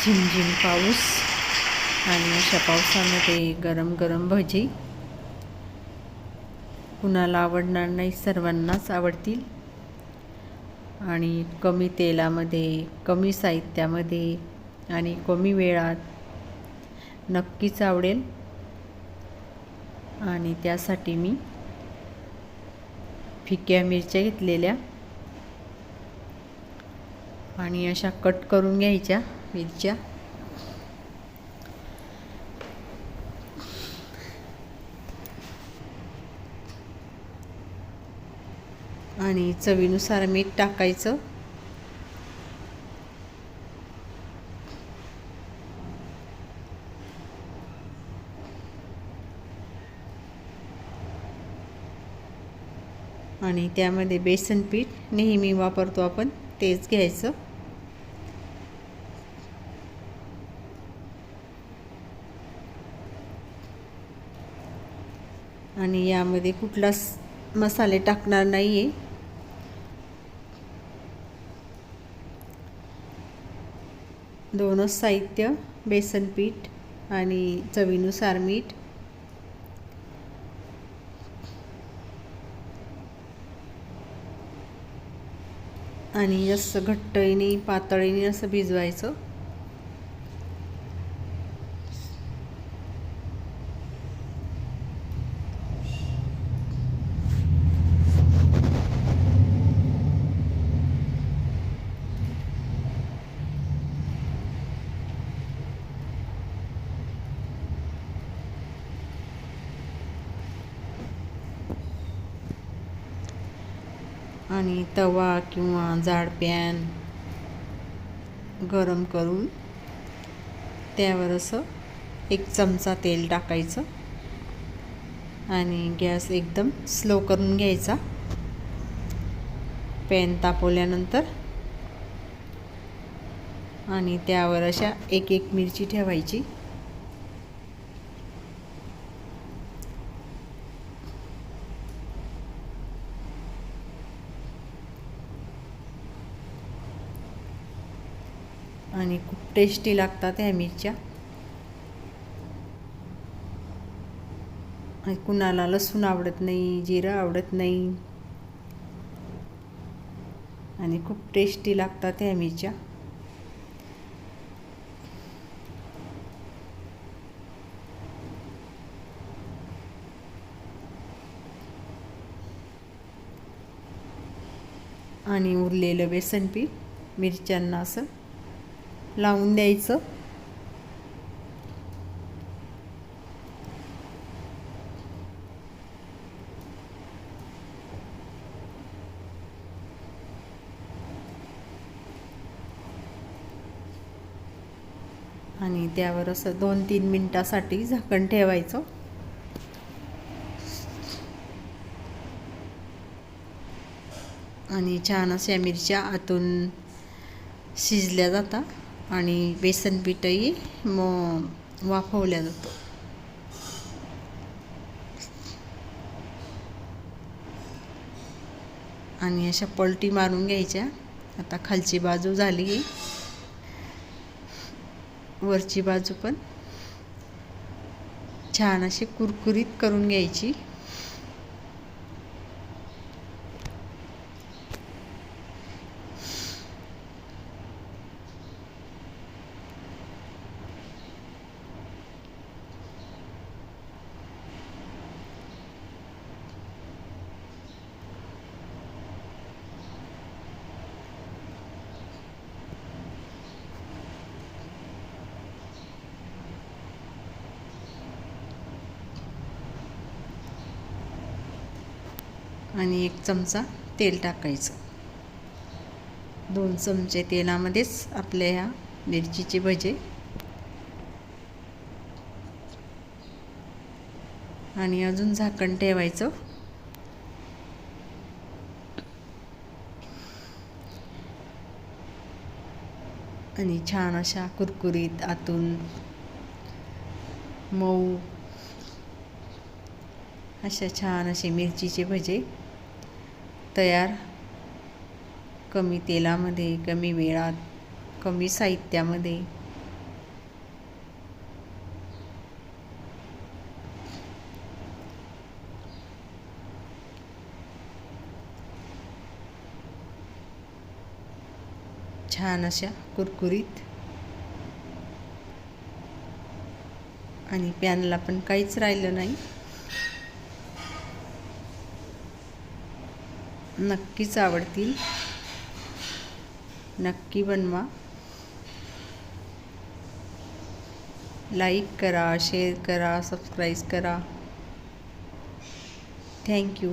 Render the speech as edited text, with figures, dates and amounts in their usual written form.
झिमझिम पाऊस आणि अशा पावसामध्ये गरम गरम भजी कुणाला आवडणार नाही, सर्वांनाच आवडतील आणि कमी तेलामध्ये, कमी साहित्यामध्ये आणि कमी वेळात नक्कीच आवडेल. आणि त्यासाठी मी फिक्या मिरच्या घेतलेल्या आणि अशा कट करून घ्यायच्या मिरच्या आणि चवीनुसार मीठ टाकायचं. आणि त्यामध्ये बेसन पीठ नेहमी वापरतो आपण तेच घ्यायचं. आणि यामध्ये कुठलाच मसाले टाकणार नाही आहे. दोनच साहित्य, बेसन पीठ आणि चवीनुसार मीठ. आणि जास्त घट्टही पातळीने असं भिजवायचं. आणि तवा किंवा जाड पॅन गरम करून त्यावर असं 1 चमचा तेल टाकायचं आणि गॅस एकदम स्लो करून घ्यायचा. पॅन तापवल्यानंतर आणि त्यावर अशा एक मिरची ठेवायची. आणि खूप टेस्टी लागतात ह्या मिरच्या. कुणाला लसूण आवडत नाही, जिरं आवडत नाही आणि खूप टेस्टी लागतात ह्या मिरच्या. आणि उरलेलं बेसन पीठ मिरच्यांना असं लावून द्यायचं. आणि त्यावर असं 2-3 मिनिटासाठी झाकण ठेवायचं. आणि छान अशा मिरच्या आतून शिजल्या जातात आणि बेसन पीठही वाफवल्या जातं. आणि अशा पलटी मारून घ्यायच्या. आता खालची बाजू झाली, वरची बाजू पण छान अशी कुरकुरीत करून घ्यायची. आणि 1 चमचा तेल टाकायचं. 2 चमचे तेलामध्येच आपल्या ह्या मिरचीचे भजे. आणि अजून झाकण ठेवायचं. आणि छान अशा कुरकुरीत आतून मऊ अशा छान असे मिरचीचे भजे तयार. कमी तेलामध्ये, कमी वेळात, कमी साहित्यामध्ये छान अशा कुरकुरीत. आणि पॅनला पण काहीच राहिलं नाही. नक्कीच आवडतील, नक्की बनवा. लाईक करा, शेअर करा, सबस्क्राईब करा. थँक्यू.